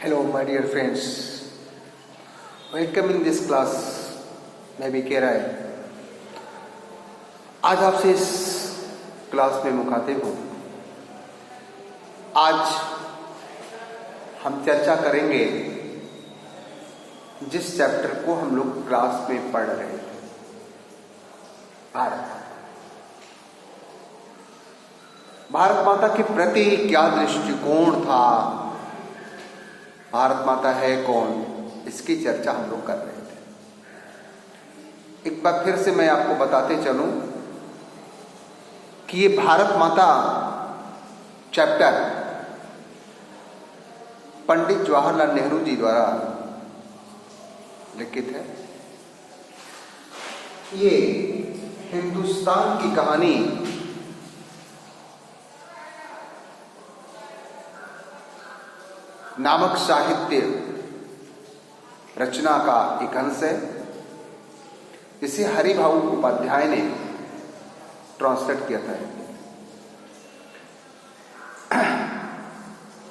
Hello, my dear friends. Welcome in this class. मैं भी कह रहा है आज आपसे इस क्लास में मुखातिब हूँ। आज हम चर्चा करेंगे जिस चैप्टर को हम लोग क्लास में पढ़ रहे थे, भारत। भारत माता के प्रति क्या दृष्टिकोण था, भारत माता है कौन, इसकी चर्चा हम लोग कर रहे थे। एक बार फिर से मैं आपको बताते चलूं कि ये भारत माता चैप्टर पंडित जवाहरलाल नेहरू जी द्वारा लिखित है। ये हिंदुस्तान की कहानी नामक साहित्य रचना का एक अंश है, जिसे हरिभाऊ उपाध्याय ने ट्रांसलेट किया था।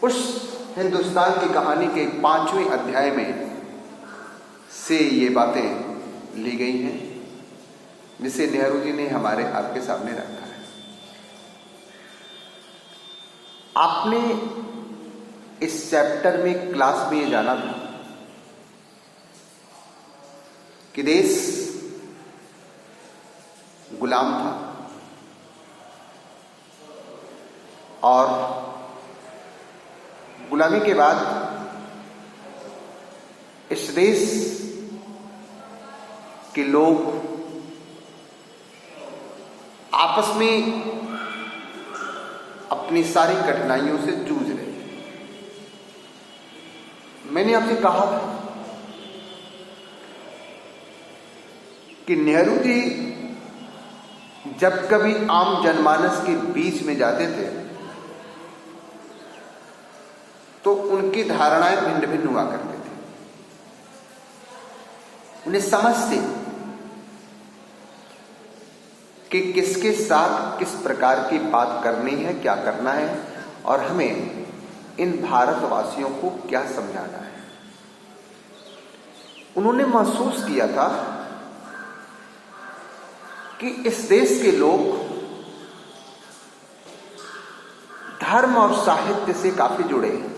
उस हिंदुस्तान की कहानी के 5वें अध्याय में से ये बातें ली गई हैं, जिसे नेहरू जी ने हमारे आपके सामने रखा है। आपने इस चैप्टर में क्लास में ये जाना था कि देश गुलाम था और गुलामी के बाद इस देश के लोग आपस में अपनी सारी कठिनाइयों से जूझ रहे थे। मैंने आपसे कहा था कि नेहरू जी जब कभी आम जनमानस के बीच में जाते थे तो उनकी धारणाएं भिन्न भिन्न हुआ करते थे। उन्हें समझते कि किसके साथ किस प्रकार की बात करनी है, क्या करना है और हमें इन भारतवासियों को क्या समझाना है। उन्होंने महसूस किया था कि इस देश के लोग धर्म और साहित्य से काफी जुड़े हैं।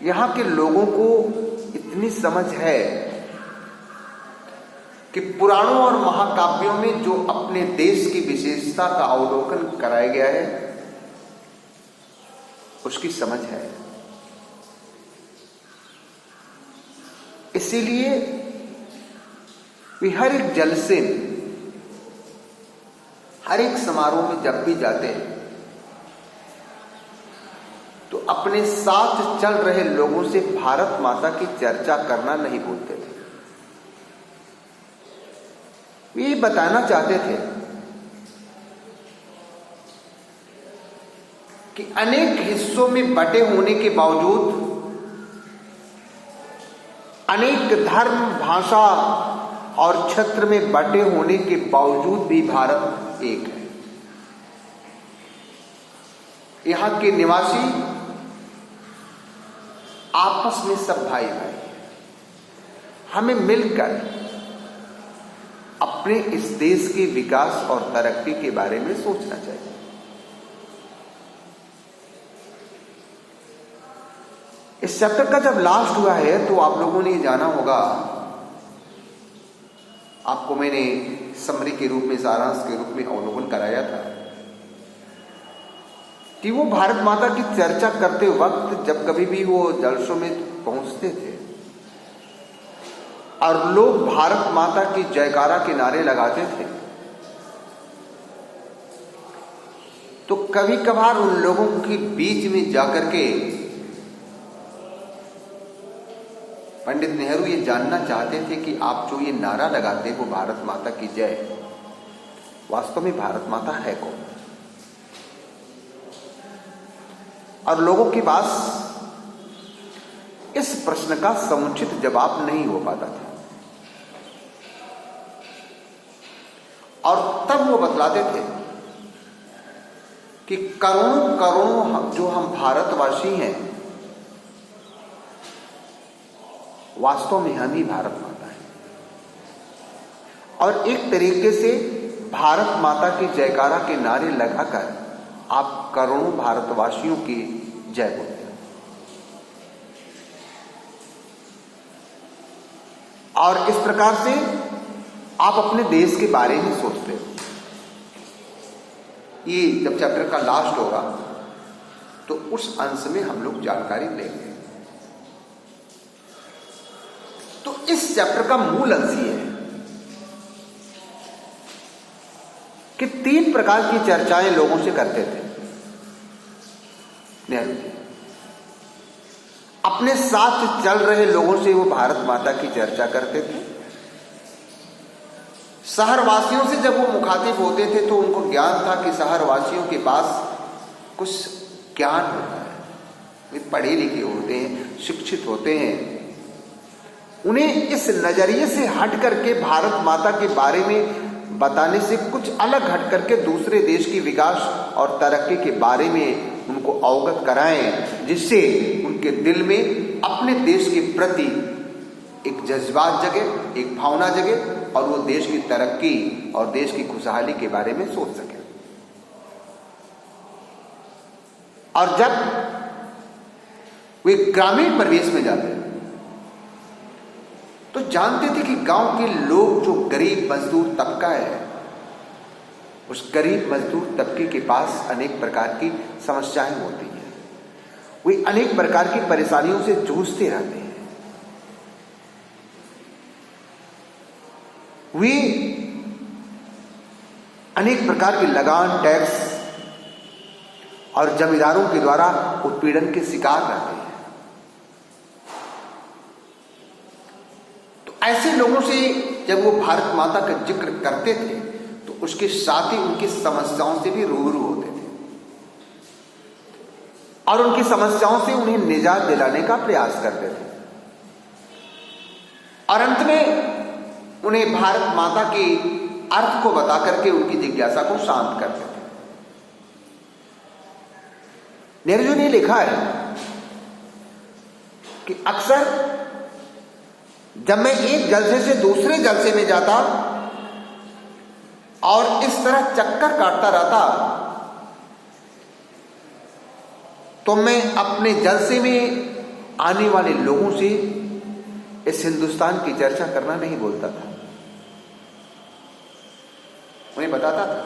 यहां के लोगों को इतनी समझ है कि पुराणों और महाकाव्यों में जो अपने देश की विशेषता का अवलोकन कराया गया है, उसकी समझ है। इसीलिए वे हर एक जलसे में, हर एक समारोह में जब भी जाते हैं तो अपने साथ चल रहे लोगों से भारत माता की चर्चा करना नहीं भूलते थे। वे ये बताना चाहते थे कि अनेक हिस्सों में बटे होने के बावजूद, अनेक धर्म, भाषा और क्षेत्र में बटे होने के बावजूद भी भारत एक है। यहां के निवासी आपस में सब भाई भाई। हमें मिलकर अपने इस देश के विकास और तरक्की के बारे में सोचना चाहिए। इस चैप्टर का जब लास्ट हुआ है तो आप लोगों ने जाना होगा, आपको मैंने समरी के रूप में, सारांश के रूप में अवलोकन कराया था कि वो भारत माता की चर्चा करते वक्त जब कभी भी वो जलसों में पहुंचते थे और लोग भारत माता की जयकारा के नारे लगाते थे, तो कभी कभार उन लोगों के बीच में जाकर के पंडित नेहरू ये जानना चाहते थे कि आप जो ये नारा लगाते हो भारत माता की जय, वास्तव में भारत माता है कौन। और लोगों के पास इस प्रश्न का समुचित जवाब नहीं हो पाता था और तब वो बतलाते थे कि करोड़ों करोड़ों जो हम भारतवासी हैं, वास्तव में हम ही भारत माता है। और एक तरीके से भारत माता के जयकारा के नारे लगाकर आप करोड़ों भारतवासियों की जय बोलते हैं। और इस प्रकार से आप अपने देश के बारे में सोचते हो। ये जब चैप्टर का लास्ट होगा तो उस अंश में हम लोग जानकारी लेंगे। तो इस चैप्टर का मूल अंश ये है कि 3 प्रकार की चर्चाएं लोगों से करते थे नेहरू जी। अपने साथ चल रहे लोगों से वो भारत माता की चर्चा करते थे। शहरवासियों से जब वो मुखातिब होते थे तो उनको ज्ञान था कि शहरवासियों के पास कुछ ज्ञान होता है, वे पढ़े लिखे होते हैं, शिक्षित होते हैं। उन्हें इस नजरिए से हट करके भारत माता के बारे में बताने से कुछ अलग हट करके दूसरे देश की विकास और तरक्की के बारे में उनको अवगत कराएं, जिससे उनके दिल में अपने देश के प्रति एक जज्बात जगे, एक भावना जगे और वो देश की तरक्की और देश की खुशहाली के बारे में सोच सके। और जब वे ग्रामीण परिवेश में जाते हैं तो जानते थे कि गांव के लोग जो गरीब मजदूर तबका है, उस गरीब मजदूर तबके के पास अनेक प्रकार की समस्याएं होती हैं। वे अनेक प्रकार की परेशानियों से जूझते रहते हैं। वे अनेक प्रकार के लगान, टैक्स और जमींदारों के द्वारा उत्पीड़न के शिकार रहते हैं। तो ऐसे लोगों से जब वो भारत माता का जिक्र करते थे तो उसके साथ ही उनकी समस्याओं से भी रूबरू होते थे और उनकी समस्याओं से उन्हें निजात दिलाने का प्रयास करते थे। और अंत में उन्हें भारत माता के अर्थ को बता करके उनकी जिज्ञासा को शांत करते थे। नेहरू जी ने लिखा है कि अक्सर जब मैं एक जलसे से दूसरे जलसे में जाता और इस तरह चक्कर काटता रहता तो मैं अपने जलसे में आने वाले लोगों से इस हिंदुस्तान की चर्चा करना नहीं बोलता था। उन्हें बताता था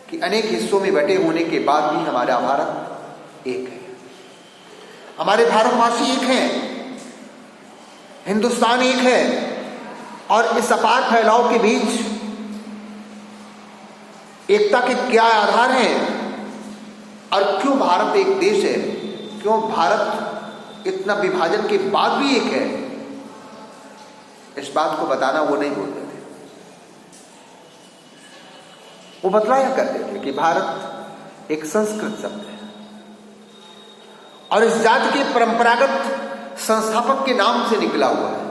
कि अनेक हिस्सों में बटे होने के बाद भी हमारा भारत एक है, हमारे भारतवासी एक हैं, हिंदुस्तान एक है। और इस अपार फैलाव के बीच एकता के क्या आधार हैं और क्यों भारत एक देश है, क्यों भारत इतना विभाजन के बाद भी एक है, इस बात को बताना वो नहीं बोलते थे। वो बतलाया करते थे कि भारत एक संस्कृत शब्द है और इस जाति के परंपरागत संस्थापक के नाम से निकला हुआ है।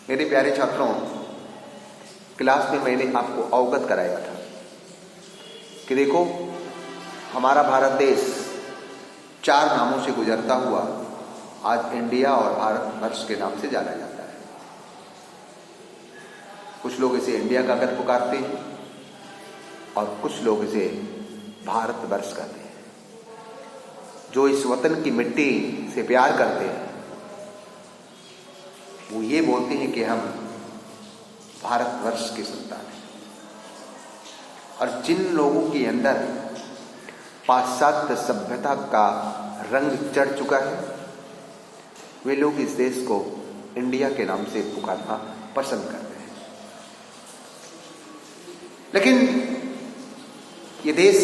मेरे प्यारे छात्रों, क्लास में मैंने आपको अवगत कराया था कि देखो, हमारा भारत देश 4 नामों से गुजरता हुआ आज इंडिया और भारतवर्ष के नाम से जाना जाता है। कुछ लोग इसे इंडिया का कर पुकारते हैं और कुछ लोग इसे भारतवर्ष कहते हैं। जो इस वतन की मिट्टी से प्यार करते हैं वो ये बोलते हैं कि हम भारतवर्ष के संतान हैं। और जिन लोगों के अंदर पाश्चात्य सभ्यता का रंग चढ़ चुका है वे लोग इस देश को इंडिया के नाम से पुकारना पसंद करते हैं। लेकिन ये देश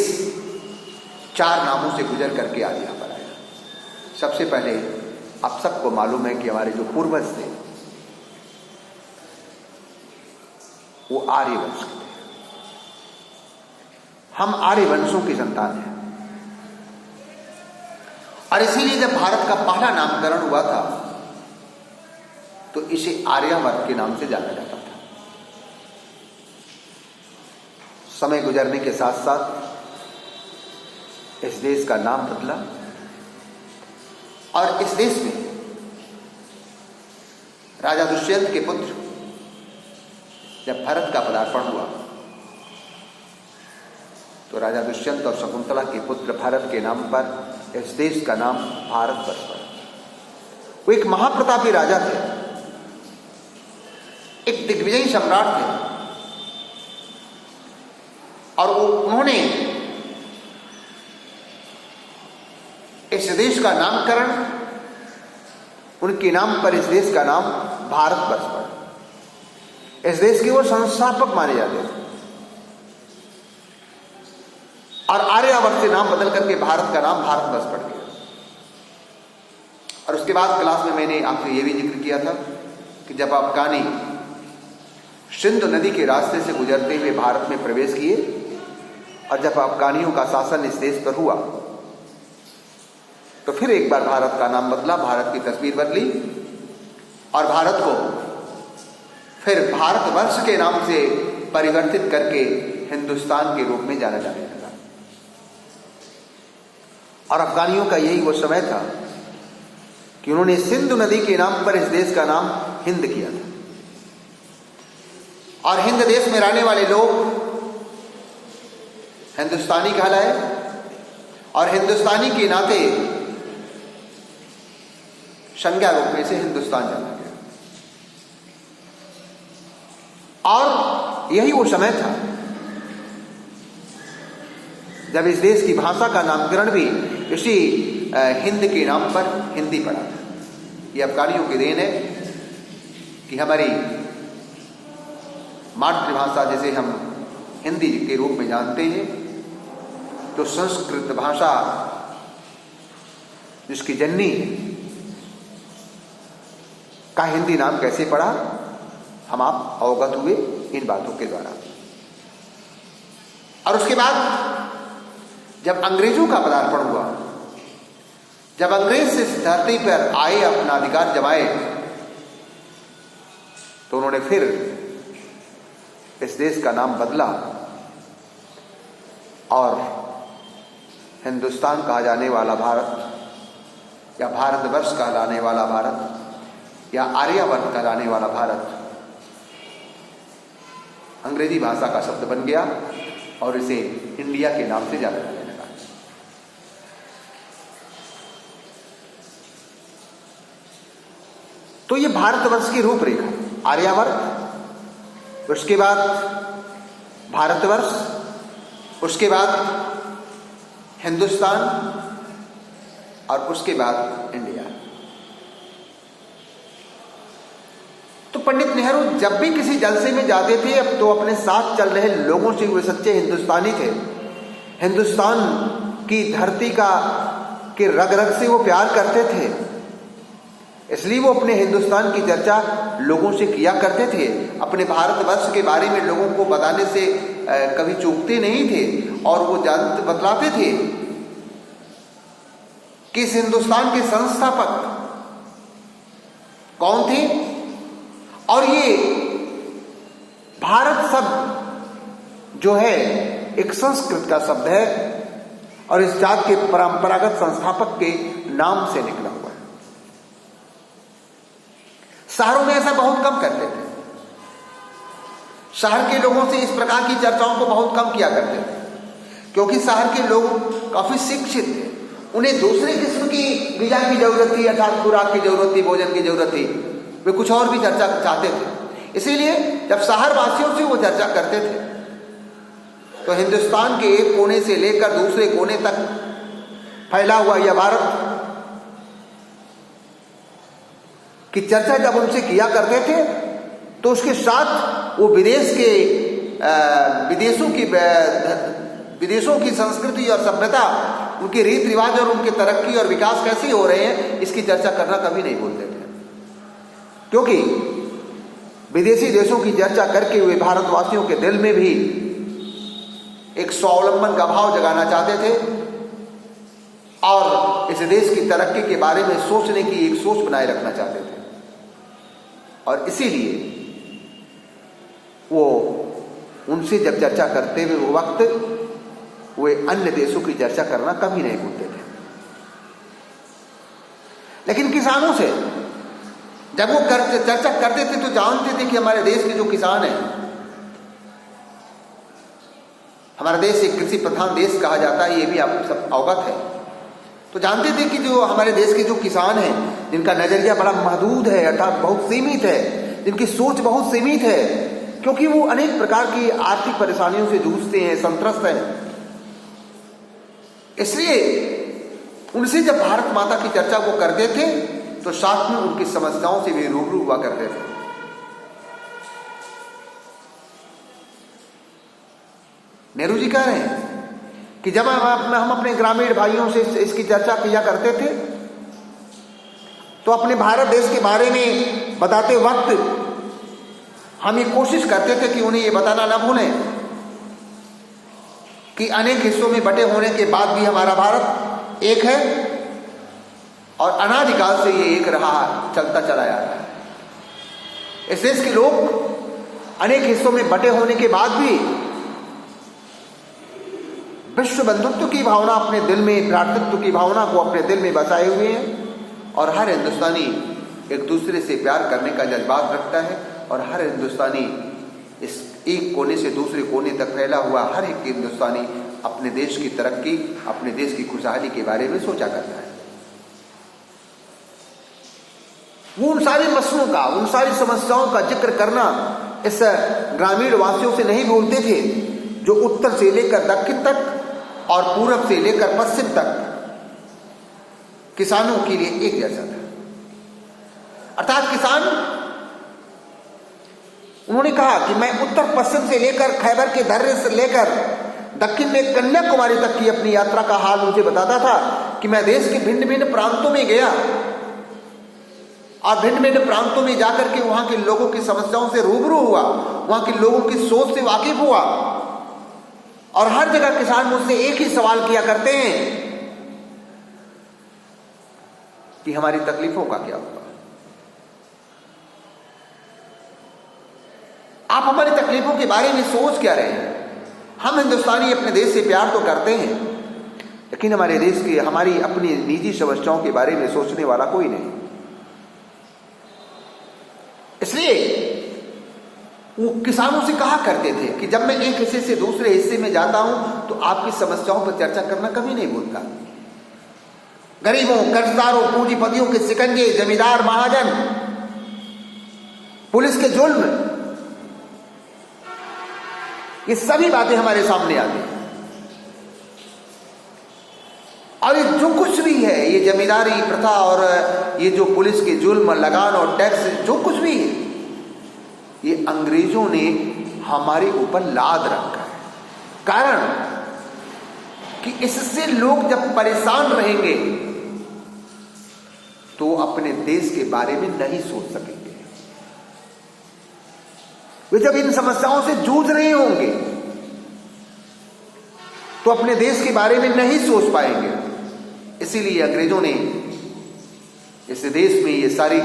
4 नामों से गुजर करके आज यहां पर आया। सबसे पहले आप सबको मालूम है कि हमारे जो पूर्वज थे वो आर्यवंश के थे। हम आर्यवंशों की संतान हैं और इसीलिए जब भारत का पहला नामकरण हुआ था तो इसे आर्यावर्त के नाम से जाना जाता था। समय गुजरने के साथ साथ इस देश का नाम बदला और इस देश में राजा दुष्यंत के पुत्र जब भरत का पदार्पण हुआ तो राजा दुष्यंत और शकुंतला के पुत्र भरत के नाम पर इस देश का नाम भारतवर्ष पड़ा। वो एक महाप्रतापी राजा थे, एक दिग्विजयी सम्राट थे और उन्होंने इस देश का नामकरण, उनके नाम पर इस देश का नाम भारतवर्ष पड़ा। इस देश के वो संस्थापक माने जाते थे और आर्यावर्त से नाम बदल करके भारत का नाम भारतवर्ष पड़ गया। और उसके बाद क्लास में मैंने आपसे यह भी जिक्र किया था कि जब अफगानी सिंधु नदी के रास्ते से गुजरते हुए भारत में प्रवेश किए और जब अफगानियों का शासन इस देश पर हुआ तो फिर एक बार भारत का नाम बदला, भारत की तस्वीर बदली और भारत को फिर भारतवर्ष के नाम से परिवर्तित करके हिंदुस्तान के रूप में जाना जाने लगा। और अफगानियों का यही वो समय था कि उन्होंने सिंधु नदी के नाम पर इस देश का नाम हिंद किया था और हिंद देश में रहने वाले लोग हिंदुस्तानी कहलाए और हिंदुस्तानी के नाते संज्ञा रूप में से हिंदुस्तान जाना गया। और यही वो समय था जब इस देश की भाषा का नामकरण भी इसी हिंद के नाम पर हिंदी पड़ा था। ये अफगानियों की देन है कि हमारी मातृभाषा जिसे हम हिंदी के रूप में जानते हैं, तो संस्कृत भाषा जिसकी जननी का हिंदी नाम कैसे पड़ा, हम आप अवगत हुए इन बातों के द्वारा। और उसके बाद जब अंग्रेजों का पदार्पण हुआ, जब अंग्रेज इस धरती पर आए, अपना अधिकार जमाए, तो उन्होंने फिर इस देश का नाम बदला और हिंदुस्तान कहा जाने वाला भारत या भारतवर्ष कहलाने वाला भारत या आर्यावर्त कहलाने वाला भारत अंग्रेजी भाषा का शब्द बन गया और इसे इंडिया के नाम से जाना जाने लगा। तो ये भारतवर्ष की रूपरेखा, आर्यावर्त, उसके बाद भारतवर्ष, उसके बाद हिंदुस्तान और उसके बाद इंडिया। तो पंडित नेहरू जब भी किसी जलसे में जाते थे अब तो अपने साथ चल रहे लोगों से वे सच्चे हिंदुस्तानी थे। हिंदुस्तान की धरती का के रग रग से वो प्यार करते थे, इसलिए वो अपने हिंदुस्तान की चर्चा लोगों से किया करते थे। अपने भारतवर्ष के बारे में लोगों को बताने से कभी चूकते नहीं थे और वो जानते बतलाते थे कि इस हिंदुस्तान के संस्थापक कौन थे और ये भारत शब्द जो है एक संस्कृत का शब्द है और इस जात के परंपरागत संस्थापक के नाम से निकला हुआ है। शहरों में ऐसा बहुत कम करते थे, शहर के लोगों से इस प्रकार की चर्चाओं को बहुत कम किया करते थे क्योंकि शहर के लोग काफी शिक्षित थे, उन्हें दूसरे किस्म की गिजा की जरूरत थी, अर्थात खुराक की जरूरत थी, भोजन की जरूरत थी, वे कुछ और भी चर्चा चाहते थे। इसीलिए जब शहर वासियों से वो चर्चा करते थे तो हिंदुस्तान के एक कोने से लेकर दूसरे कोने तक फैला हुआ यह भारत की चर्चा जब उनसे किया करते थे तो उसके साथ वो विदेशों की संस्कृति और सभ्यता, उनके रीत रिवाज और उनके तरक्की और विकास कैसे हो रहे हैं इसकी चर्चा करना कभी नहीं भूलते थे, क्योंकि विदेशी देशों की चर्चा करके वे भारतवासियों के दिल में भी एक स्वावलंबन का भाव जगाना चाहते थे और इस देश की तरक्की के बारे में सोचने की एक सोच बनाए रखना चाहते थे। और इसीलिए वो उनसे जब चर्चा करते हुए वो वक्त वे अन्य देशों की चर्चा करना कभी नहीं भूलते थे। लेकिन किसानों से जब वो चर्चा करते थे तो जानते थे कि हमारे देश के जो किसान हैं, हमारा देश एक कृषि प्रधान देश कहा जाता है, ये भी आप सब अवगत है। तो जानते थे कि जो हमारे देश के जो किसान हैं, जिनका नजरिया बड़ा महदूद है, अर्थात बहुत सीमित है, जिनकी सोच बहुत सीमित है, क्योंकि वो अनेक प्रकार की आर्थिक परेशानियों से जूझते हैं, संत्रस्त हैं। इसलिए उनसे जब भारत माता की चर्चा वो करते थे तो साथ में उनकी समस्याओं से भी रूबरू हुआ करते थे। नेहरू जी कह रहे हैं कि जब हम अपने ग्रामीण भाइयों से इसकी चर्चा किया करते थे तो अपने भारत देश के बारे में बताते वक्त हम ये कोशिश करते थे कि उन्हें ये बताना ना भूलें कि अनेक हिस्सों में बटे होने के बाद भी हमारा भारत एक है और अनादिकाल से ये एक रहा, चलता चला जा रहा है। इस देश के लोग अनेक हिस्सों में बटे होने के बाद भी विश्व बंधुत्व की भावना अपने दिल में, भ्रातृत्व की भावना को अपने दिल में बसाए हुए हैं और हर हिंदुस्तानी एक दूसरे से प्यार करने का जज्बात रखता है और हर हिंदुस्तानी इस एक कोने से दूसरे कोने तक फैला हुआ हर एक हिंदुस्तानी अपने देश की तरक्की, अपने देश की खुशहाली के बारे में सोचा करता है। वो उन सारे मसलों का, उन सारी समस्याओं का जिक्र करना इस ग्रामीण वासियों से नहीं भूलते थे जो उत्तर से लेकर दक्षिण तक और पूरब से लेकर पश्चिम तक किसानों के लिए एक जैसा था। अर्थात किसान, उन्होंने कहा कि मैं उत्तर पश्चिम से लेकर खैबर के दर्रे से लेकर दक्षिण में कन्याकुमारी तक की अपनी यात्रा का हाल मुझे बताता था कि मैं देश के भिन्न भिन्न प्रांतों में गया और भिन्न भिन्न प्रांतों में जाकर के वहां के लोगों की समस्याओं से रूबरू हुआ, वहां के लोगों की सोच से वाकिफ हुआ और हर जगह किसान मुझसे एक ही सवाल किया करते हैं कि हमारी तकलीफों का क्या होगा। आप हमारी तकलीफों के बारे में सोच क्या रहे हैं? हम हिंदुस्तानी अपने देश से प्यार तो करते हैं, लेकिन हमारे देश की, हमारी अपनी निजी समस्याओं के बारे में सोचने वाला कोई नहीं। इसलिए वो किसानों से कहा करते थे कि जब मैं एक हिस्से से दूसरे हिस्से में जाता हूं तो आपकी समस्याओं पर चर्चा करना कभी नहीं भूलता। गरीबों, कर्जदारों, पूंजीपतियों के सिकंजे, जमींदार, महाजन, पुलिस के जुल्म, ये सभी बातें हमारे सामने आती हैं। और ये जो कुछ भी है, ये जमींदारी प्रथा और ये जो पुलिस के जुल्म, लगान और टैक्स, जो कुछ भी है, ये अंग्रेजों ने हमारे ऊपर लाद रखा है। कारण कि इससे लोग जब परेशान रहेंगे तो अपने देश के बारे में नहीं सोच सकेंगे। वे जब इन समस्याओं से जूझ रहे होंगे तो अपने देश के बारे में नहीं सोच पाएंगे। इसीलिए अंग्रेजों ने इस देश में ये सारी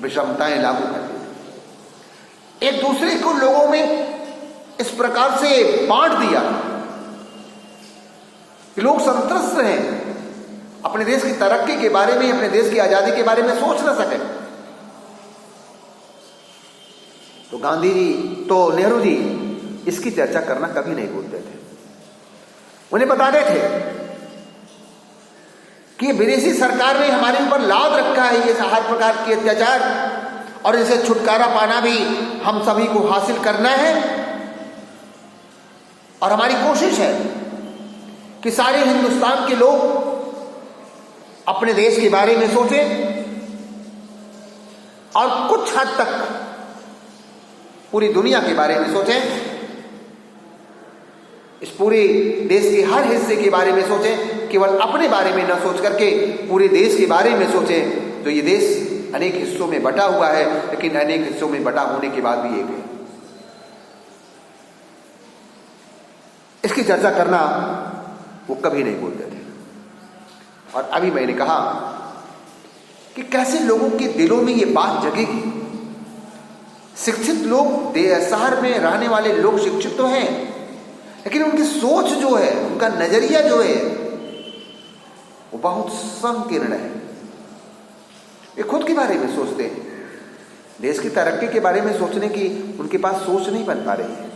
विषमताएं लागू कर दी, एक दूसरे को लोगों में इस प्रकार से बांट दिया कि लोग संतुष्ट रहें, अपने देश की तरक्की के बारे में, अपने देश की आजादी के बारे में सोच न सके। तो गांधी जी, तो नेहरू जी इसकी चर्चा करना कभी नहीं भूलते थे। उन्हें बताते थे कि विदेशी सरकार ने हमारे ऊपर लाद रखा है ये हर प्रकार के अत्याचार और इसे छुटकारा पाना भी हम सभी को हासिल करना है। और हमारी कोशिश है कि सारे हिंदुस्तान के लोग अपने देश के बारे में सोचें और कुछ हद तक पूरी दुनिया के बारे में सोचें, इस पूरे देश के हर हिस्से के बारे में सोचें, केवल अपने बारे में न सोच करके पूरे देश के बारे में सोचें। तो ये देश अनेक हिस्सों में बटा हुआ है, लेकिन अनेक हिस्सों में बटा होने के बाद भी एक है। इसकी चर्चा करना वो कभी नहीं बोलते थे। और अभी मैंने कहा कि कैसे लोगों के दिलों में ये बात जगेगी। शिक्षित लोग, शहर में रहने वाले लोग शिक्षित तो हैं, लेकिन उनकी सोच जो है, उनका नजरिया जो है, वो बहुत संकीर्ण है। वे खुद के बारे में सोचते हैं, देश की तरक्की के बारे में सोचने की उनके पास सोच नहीं बन पा रही है।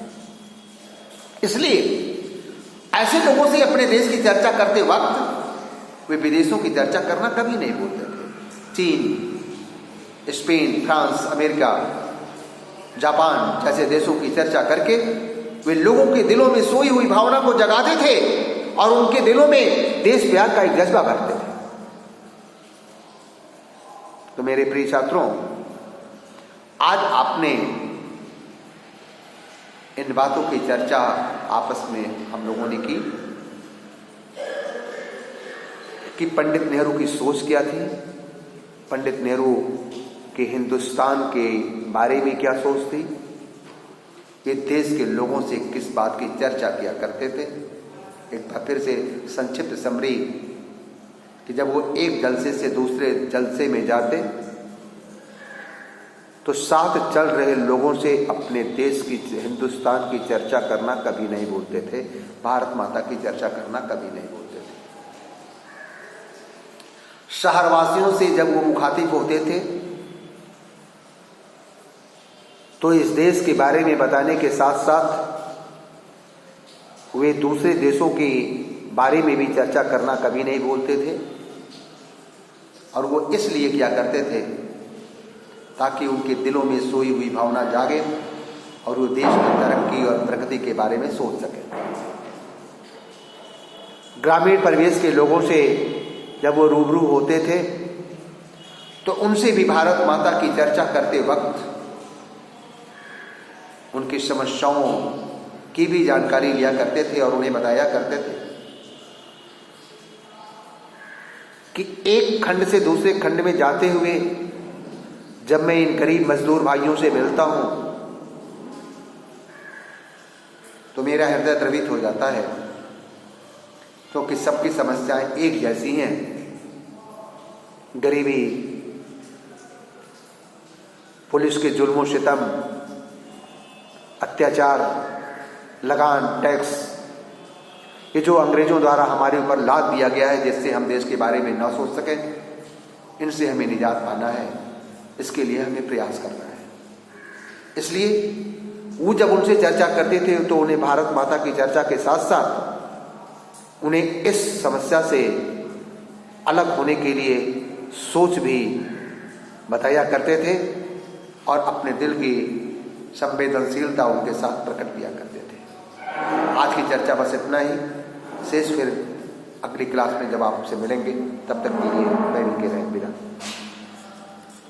इसलिए ऐसे लोगों से अपने देश की चर्चा करते वक्त वे विदेशों की चर्चा करना कभी नहीं भूलते थे। चीन, स्पेन, फ्रांस, अमेरिका, जापान जैसे देशों की चर्चा करके वे लोगों के दिलों में सोई हुई भावना को जगाते थे और उनके दिलों में देश प्यार का एक जज्बा भरते थे। तो मेरे प्रिय छात्रों, आज आपने इन बातों की चर्चा आपस में हम लोगों ने की कि पंडित नेहरू की सोच क्या थी, पंडित नेहरू के हिंदुस्तान के बारे में क्या सोच थी, ये देश के लोगों से किस बात की चर्चा किया करते थे। एक बार फिर से संक्षिप्त समरी कि जब वो एक जलसे से दूसरे जलसे में जाते तो साथ चल रहे लोगों से अपने देश की, हिंदुस्तान की चर्चा करना कभी नहीं भूलते थे, भारत माता की चर्चा करना कभी नहीं भूलते थे। शहरवासियों से जब वो मुखातिब होते थे तो इस देश के बारे में बताने के साथ साथ वे दूसरे देशों के बारे में भी चर्चा करना कभी नहीं भूलते थे। और वो इसलिए किया करते थे ताकि उनके दिलों में सोई हुई भावना जागे और वो देश की तरक्की और प्रगति के बारे में सोच सके। ग्रामीण परिवेश के लोगों से जब वो रूबरू होते थे तो उनसे भी भारत माता की चर्चा करते वक्त उनकी समस्याओं की भी जानकारी लिया करते थे और उन्हें बताया करते थे कि एक खंड से दूसरे खंड में जाते हुए जब मैं इन गरीब मजदूर भाइयों से मिलता हूं तो मेरा हृदय द्रवित हो जाता है, क्योंकि सबकी समस्याएं एक जैसी हैं। गरीबी, पुलिस के जुल्म सितम, अत्याचार, लगान, टैक्स, ये जो अंग्रेजों द्वारा हमारे ऊपर लाद दिया गया है जिससे हम देश के बारे में ना सोच सकें, इनसे हमें निजात पाना है। इसके लिए हमें प्रयास करना है। इसलिए वो जब उनसे चर्चा करते थे तो उन्हें भारत माता की चर्चा के साथ साथ उन्हें इस समस्या से अलग होने के लिए सोच भी बताया करते थे और अपने दिल की संवेदनशीलता उनके साथ प्रकट किया करते थे। आज की चर्चा बस इतना ही। शेष फिर अगली क्लास में जब आपसे मिलेंगे, तब तक के लिए